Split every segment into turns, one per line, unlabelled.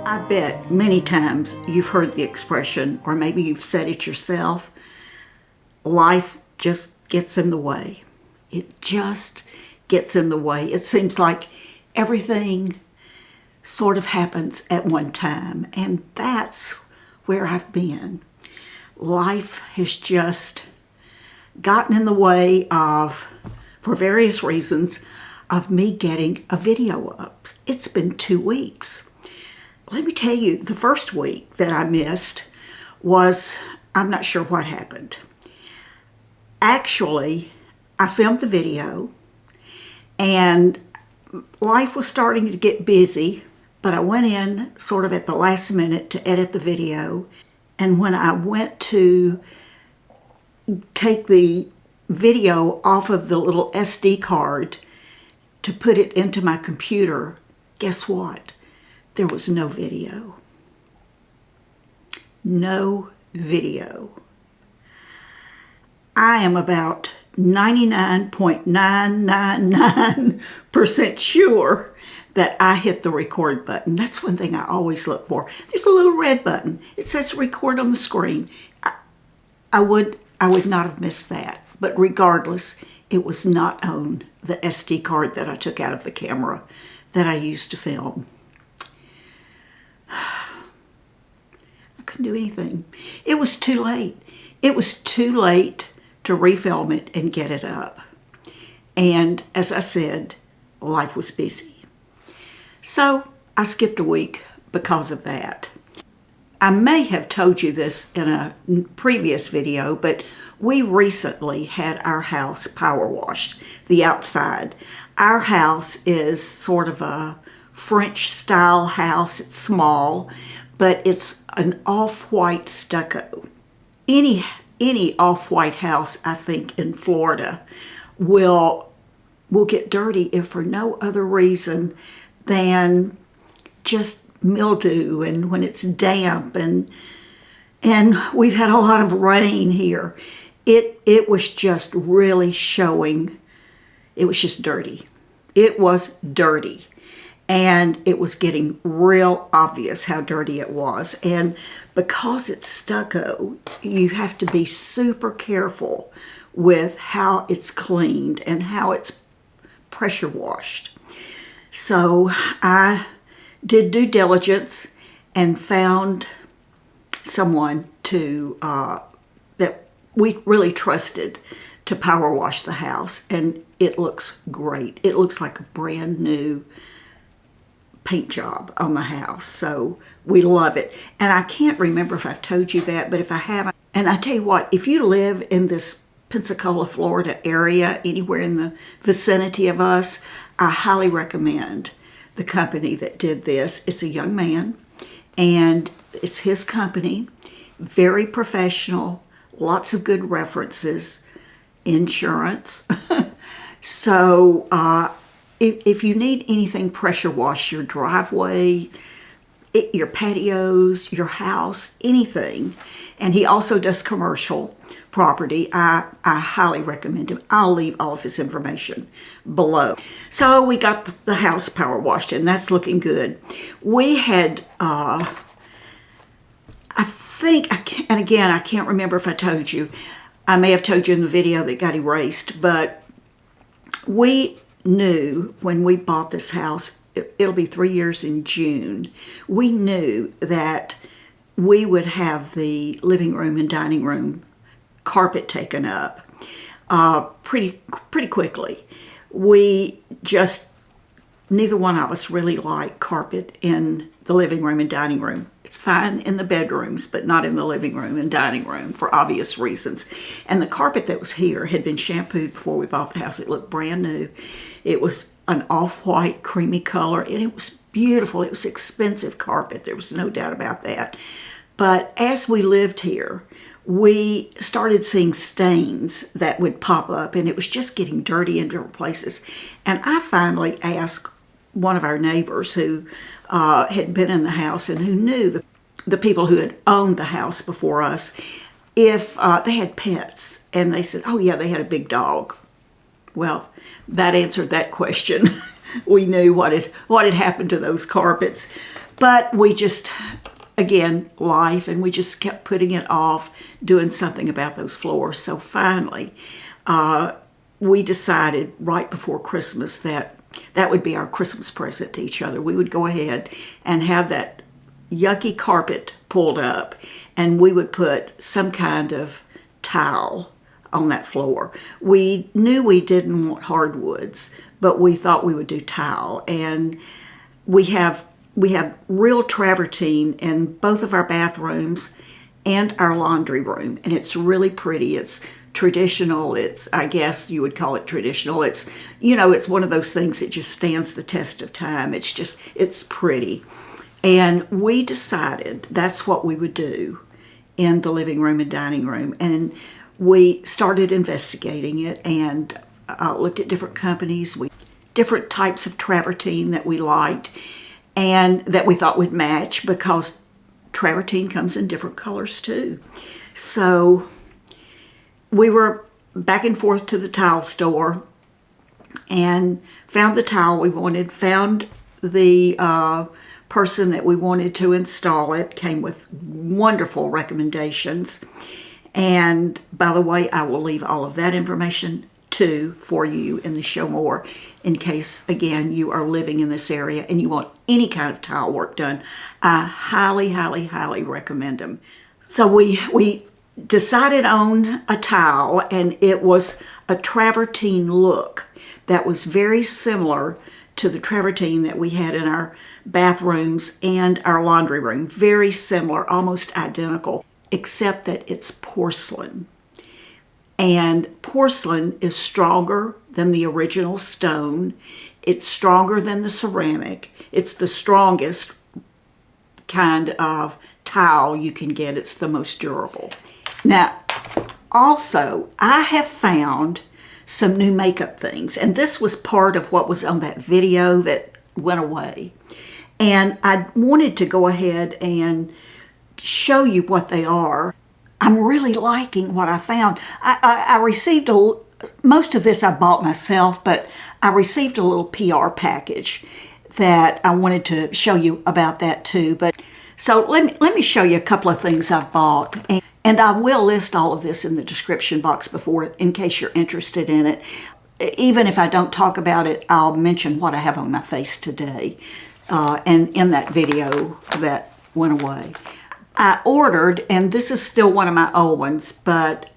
I bet many times you've heard the expression, or maybe you've said it yourself, life just gets in the way. It just gets in the way. It seems like everything sort of happens at one time, and that's where I've been. Life has just gotten in the way of, for various reasons, of me getting a video up. It's been 2 weeks. Let me tell you, the first week that I missed was, I'm not sure what happened. Actually, I filmed the video and life was starting to get busy, but I went in sort of at the last minute to edit the video. And when I went to take the video off of the little SD card to put it into my computer, guess what? There was no video. No video. I am about 99.999% sure that I hit the record button. That's one thing I always look for. There's a little red button. It says record on the screen. I would not have missed that. But regardless, it was not on the SD card that I took out of the camera that I used to film. I couldn't do anything. It was too late. It was too late to refilm it and get it up. And as I said, life was busy. So I skipped a week because of that. I may have told you this in a previous video, but we recently had our house power washed, the outside. Our house is sort of a French style house. It's small, but it's an off-white stucco. Any off-white house, I think, in Florida will get dirty if for no other reason than just mildew and when it's damp, and we've had a lot of rain here. It was just really showing. It was just dirty. It was dirty. And it was getting real obvious how dirty it was. And because it's stucco, you have to be super careful with how it's cleaned and how it's pressure washed. So I did due diligence and found someone that we really trusted to power wash the house. And it looks great. It looks like a brand new paint job on the house. So we love it. And I can't remember if I've told you that, but if I haven't, and I tell you what, if you live in this Pensacola, Florida area, anywhere in the vicinity of us, I highly recommend the company that did this. It's a young man, and it's his company. Very professional, lots of good references, insurance. So if you need anything pressure wash, your driveway, your patios, your house, anything, and he also does commercial property, I highly recommend him. I'll leave all of his information below. So we got the house power washed, and that's looking good. We had, I can't remember if I told you. I may have told you in the video that got erased, but we knew when we bought this house, it'll be 3 years in June, we knew that we would have the living room and dining room carpet taken up pretty quickly. Neither one of us really like carpet in the living room and dining room. It's fine in the bedrooms, but not in the living room and dining room for obvious reasons. And the carpet that was here had been shampooed before we bought the house. It looked brand new. It was an off-white creamy color, and it was beautiful. It was expensive carpet. There was no doubt about that. But as we lived here, we started seeing stains that would pop up, and it was just getting dirty in different places. And I finally asked one of our neighbors who had been in the house and who knew the people who had owned the house before us if they had pets. And they said, oh yeah, they had a big dog. Well, that answered that question. We knew what had happened to those carpets. But we just, again, life, and we just kept putting it off, doing something about those floors. So finally, we decided right before Christmas that that would be our Christmas present to each other. We would go ahead and have that yucky carpet pulled up, and we would put some kind of towel on that floor. We knew we didn't want hardwoods, but we thought we would do towel. And we have real travertine in both of our bathrooms and our laundry room, and it's really pretty. It's traditional. It's, I guess you would call it traditional. It's, you know, it's one of those things that just stands the test of time. It's pretty. And we decided that's what we would do in the living room and dining room. And we started investigating it and looked at different companies, different types of travertine that we liked and that we thought would match, because travertine comes in different colors too. So we were back and forth to the towel store and found the towel we wanted, found the person that we wanted to install it, came with wonderful recommendations. And by the way, I will leave all of that information too for you in the show more, in case, again, you are living in this area and you want any kind of tile work done. I highly, highly, highly recommend them. So we decided on a towel, and it was a travertine look that was very similar to the travertine that we had in our bathrooms and our laundry room. Very similar, almost identical, except that it's porcelain. And porcelain is stronger than the original stone. It's stronger than the ceramic. It's the strongest kind of tile you can get. It's the most durable. Now, also, I have found some new makeup things, and this was part of what was on that video that went away. And I wanted to go ahead and show you what they are. I'm really liking what I found. I received most of this I bought myself, but I received a little PR package that I wanted to show you about that too. But so let me show you a couple of things I've bought, and I will list all of this in the description box before, in case you're interested in it. Even if I don't talk about it, I'll mention what I have on my face today, and in that video that went away. I ordered, and this is still one of my old ones, but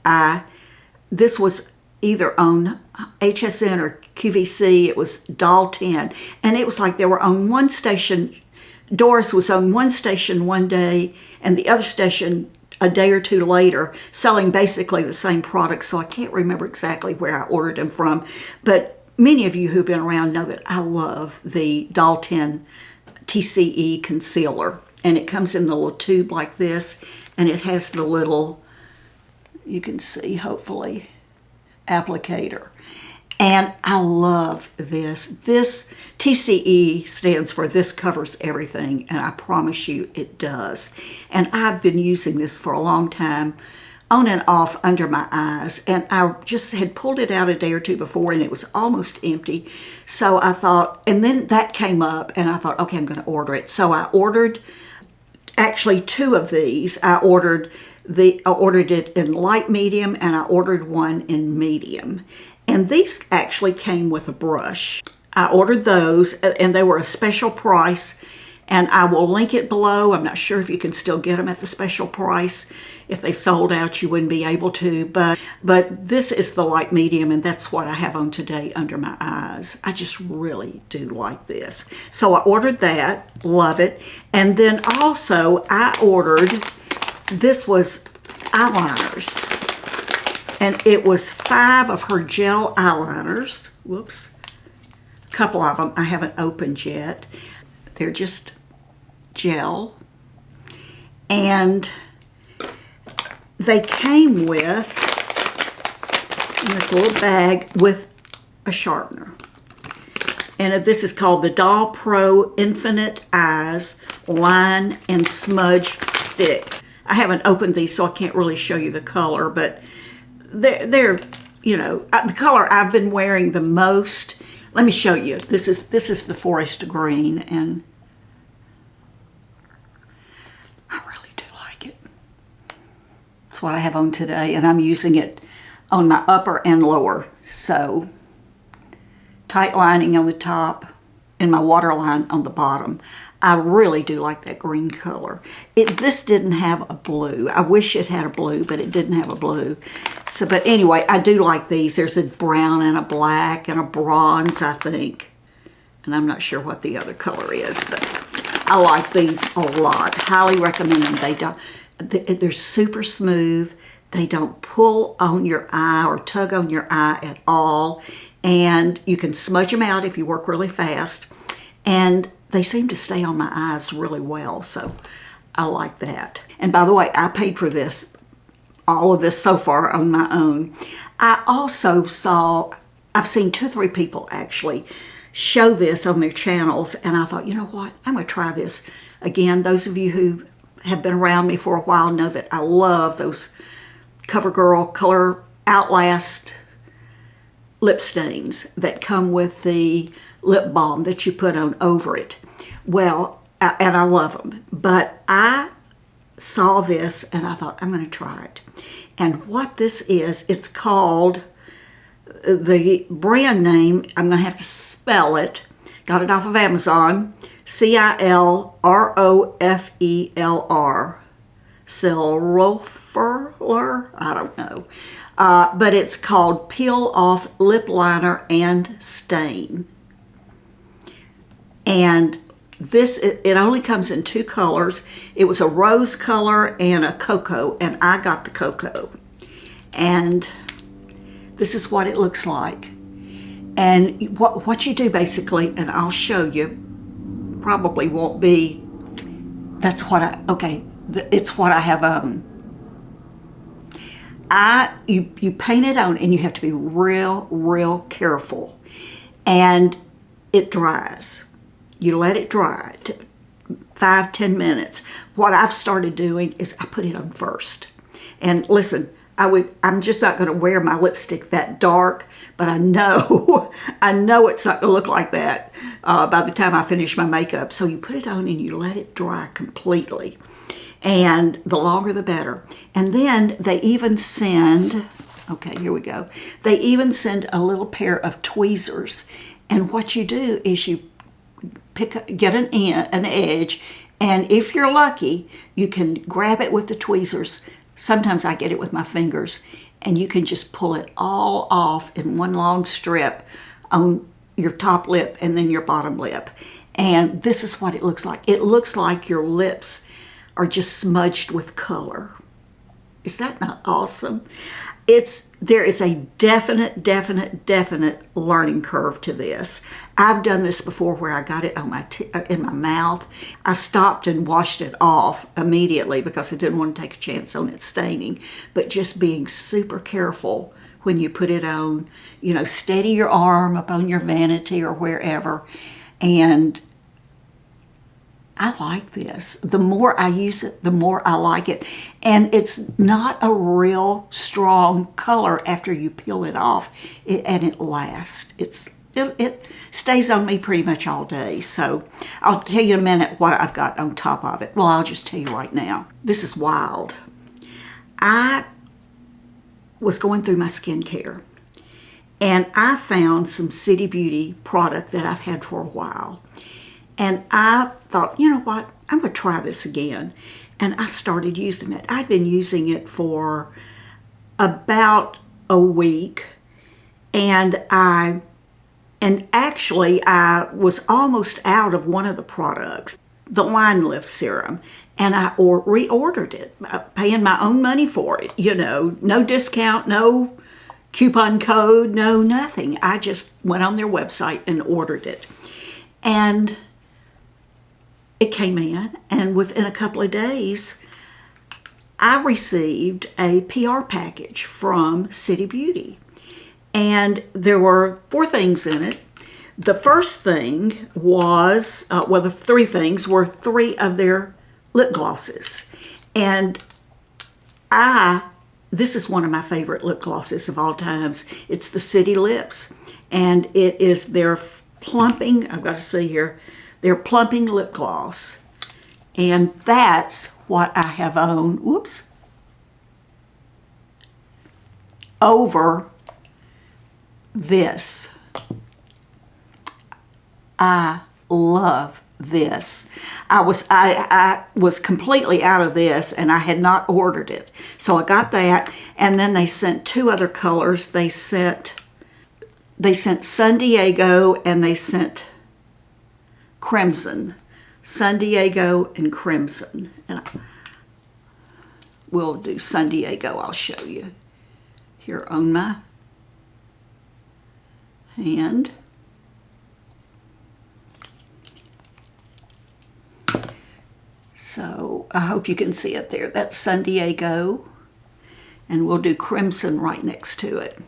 this was either on HSN or QVC. It was $10, and it was like they were on one station. Doris was on one station one day, and the other station a day or two later, selling basically the same product. So I can't remember exactly where I ordered them from, but many of you who've been around know that I love the $10 TCE concealer. And it comes in the little tube like this, and it has the little, you can see hopefully, applicator. And I love this. This TCE stands for This Covers Everything, and I promise you it does. And I've been using this for a long time, on and off under my eyes, and I just had pulled it out a day or two before, and it was almost empty. So I thought, and then that came up, and I thought, okay, I'm going to order it. So I ordered actually two of these. I ordered it in light medium, and I ordered one in medium. And these actually came with a brush. I ordered those, and they were a special price, and I will link it below. I'm not sure if you can still get them at the special price. If they sold out, you wouldn't be able to, but this is the light medium, and that's what I have on today under my eyes. I just really do like this. So I ordered that, love it. And then also I ordered, this was eyeliners, and it was 5 of her gel eyeliners. Whoops. A couple of them I haven't opened yet. They're just gel, and they came with, in this little bag, with a sharpener. And this is called the Doll Pro Infinite Eyes Line and Smudge Sticks. I haven't opened these, so I can't really show you the color, but they're you know, the color I've been wearing the most. Let me show you. This is the forest green, and that's what I have on today, and I'm using it on my upper and lower. So tight lining on the top and my waterline on the bottom. I really do like that green color. This didn't have a blue. I wish it had a blue, but it didn't have a blue. So, but anyway, I do like these. There's a brown and a black and a bronze, I think. And I'm not sure what the other color is, but I like these a lot. Highly recommend them. They're super smooth. They don't pull on your eye or tug on your eye at all. And you can smudge them out if you work really fast. And they seem to stay on my eyes really well, so I like that. And by the way, I paid for this, all of this so far on my own. I also I've seen 2 or 3 people actually show this on their channels, and I thought, you know what, I'm going to try this. Again, those of you who have been around me for a while know that I love those CoverGirl Color Outlast lip stains that come with the lip balm that you put on over it. Well, and I love them, but I saw this and I thought, I'm going to try it. And what this is, it's called, the brand name, I'm going to have to spell it, got it off of Amazon, CILROFELR, Silroferler, I don't know. But it's called Peel Off Lip Liner and Stain. And this, it only comes in 2 colors. It was a rose color and a cocoa, and I got the cocoa. And this is what it looks like. And what you do basically, and I'll show you, probably won't be, that's what it's what I have on. You paint it on, and you have to be real careful. And it dries. You let it dry 5-10 minutes. What I've started doing is I put it on first. And listen, I'm just not going to wear my lipstick that dark, but I know it's not going to look like that by the time I finish my makeup. So you put it on and you let it dry completely. And the longer the better. And then they even send, okay, here we go. They even send a little pair of tweezers. And what you do is you get an edge, and if you're lucky, you can grab it with the tweezers. Sometimes I get it with my fingers, and you can just pull it all off in one long strip on your top lip and then your bottom lip. And this is what it looks like. It looks like your lips are just smudged with color. Is that not awesome? There is a definite learning curve to this. I've done this before where I got it on in my mouth. I stopped and washed it off immediately because I didn't want to take a chance on it staining. But just being super careful when you put it on, steady your arm up on your vanity or wherever. And I like this. The more I use it, the more I like it. And it's not a real strong color after you peel it off. And it lasts. It stays on me pretty much all day. So I'll tell you in a minute what I've got on top of it. Well, I'll just tell you right now. This is wild. I was going through my skincare, and I found some City Beauty product that I've had for a while. And I thought, you know what, I'm going to try this again. And I started using it. I'd been using it for about a week. And actually I was almost out of one of the products, the Line Lift Serum. And I reordered it, paying my own money for it. No discount, no coupon code, no nothing. I just went on their website and ordered it. And it came in, and within a couple of days, I received a PR package from City Beauty. And there were 4 things in it. The first thing was, the 3 things were 3 of their lip glosses. And this is one of my favorite lip glosses of all times. It's the City Lips. And it is their plumping, I've got to see here, their plumping lip gloss. And that's what I have on. Whoops. over this. I love this. I was completely out of this, and I had not ordered it. So I got that, and then they sent 2 other colors. They sent San Diego, and they sent Crimson. San Diego and Crimson. And we'll do San Diego. I'll show you here on my hand. So I hope you can see it there. That's San Diego, and we'll do Crimson right next to it.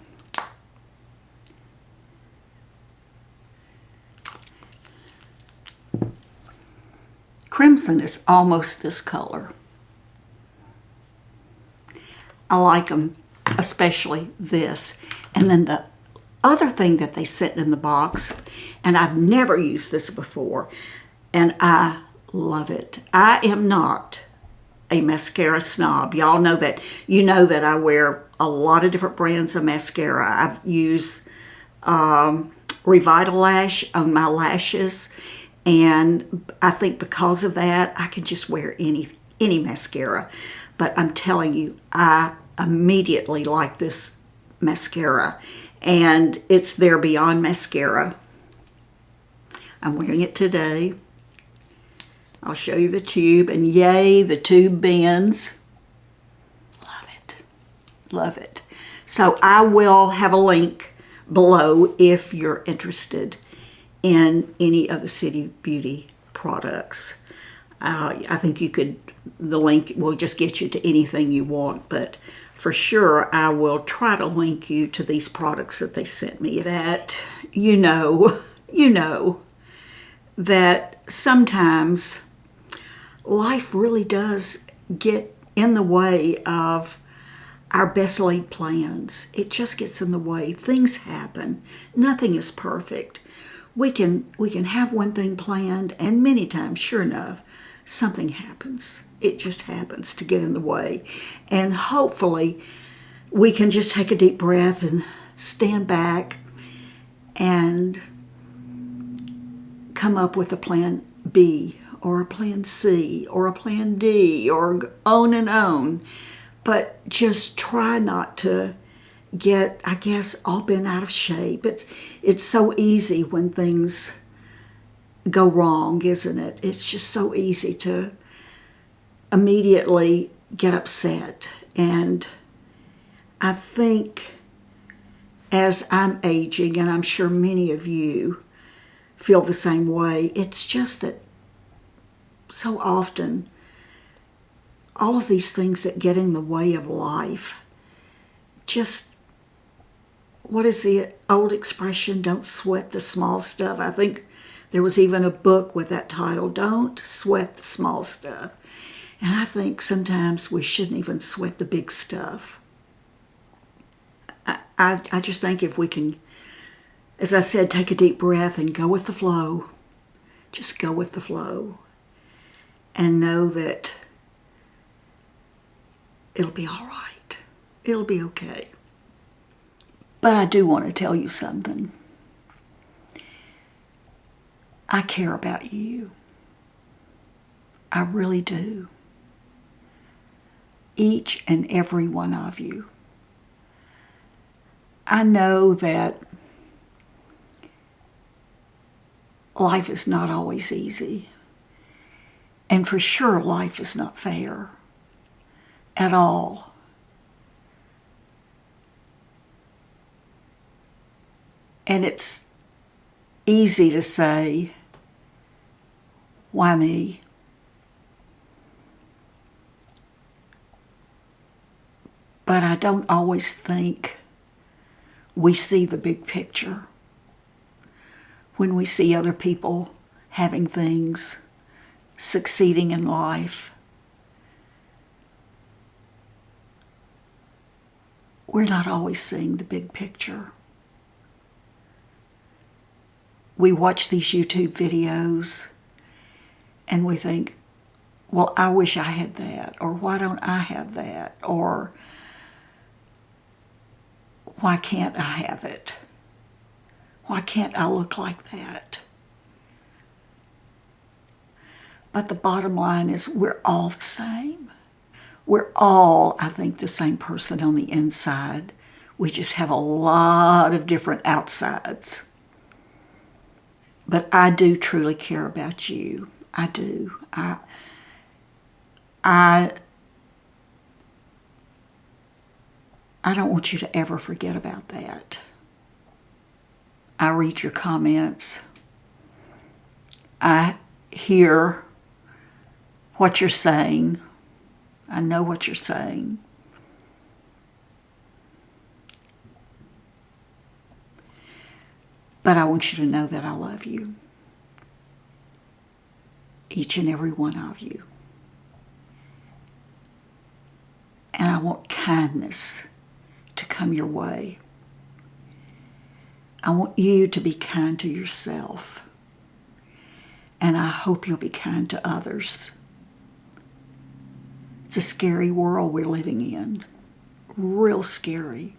Crimson is almost this color. I like them, especially this. And then the other thing that they sent in the box, and I've never used this before, and I love it. I am not a mascara snob. Y'all know that. You know that I wear a lot of different brands of mascara. I've used Revitalash on my lashes, and I think because of that, I can just wear any mascara. But I'm telling you, I immediately like this mascara, and it's their Beyond Mascara. I'm wearing it today. I'll show you the tube, and yay, the tube bends. Love it. Love it. So I will have a link below if you're interested in any of the City Beauty products. I think the link will just get you to anything you want, but for sure I will try to link you to these products that they sent me. That you know that sometimes life really does get in the way of our best laid plans. It just gets in the way. Things happen. Nothing is perfect. We can have one thing planned, and many times, sure enough, something happens. It just happens to get in the way. And hopefully we can just take a deep breath and stand back and come up with a plan B or a plan C or a plan D or on and on. But just try not to get, I guess, all bent out of shape. It's so easy when things go wrong, isn't it? It's just so easy to immediately get upset. And I think as I'm aging, and I'm sure many of you feel the same way, it's just that so often all of these things that get in the way of life, just, what is the old expression? Don't sweat the small stuff. I think there was even a book with that title, Don't Sweat the Small Stuff. And I think sometimes we shouldn't even sweat the big stuff. I just think if we can, as I said, take a deep breath and go with the flow. Just go with the flow. And know that it'll be all right. It'll be okay. But I do want to tell you something. I care about you. I really do. Each and every one of you. I know that life is not always easy. And for sure, life is not fair at all. And it's easy to say, why me? But I don't always think we see the big picture. When we see other people having things, succeeding in life, we're not always seeing the big picture. We watch these YouTube videos and we think, well, I wish I had that, or why don't I have that, or Why can't I have it? Why can't I look like that? But the bottom line is we're all the same. We're all, I think, the same person on the inside. We just have a lot of different outsides. But I do truly care about you. I do. I don't want you to ever forget about that. I read your comments. I hear what you're saying. I know what you're saying. But I want you to know that I love you. Each and every one of you. And I want kindness to come your way. I want you to be kind to yourself. And I hope you'll be kind to others. It's a scary world we're living in. Real scary.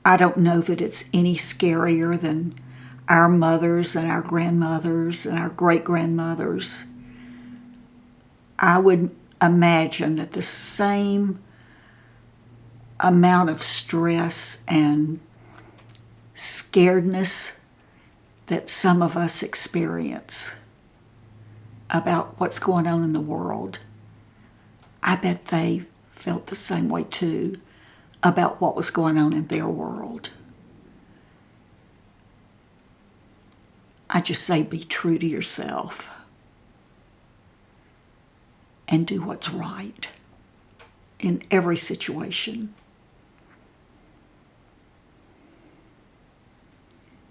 I don't know that it's any scarier than our mothers and our grandmothers and our great-grandmothers. I would imagine that the same amount of stress and scaredness that some of us experience about what's going on in the world, I bet they felt the same way too about what was going on in their world. I just say be true to yourself and do what's right in every situation.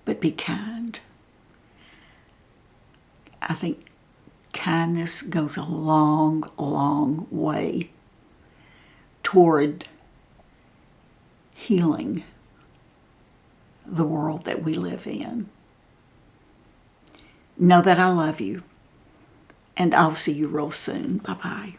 But be kind. I think kindness goes a long, long way toward healing the world that we live in. Know that I love you, and I'll see you real soon. Bye-bye.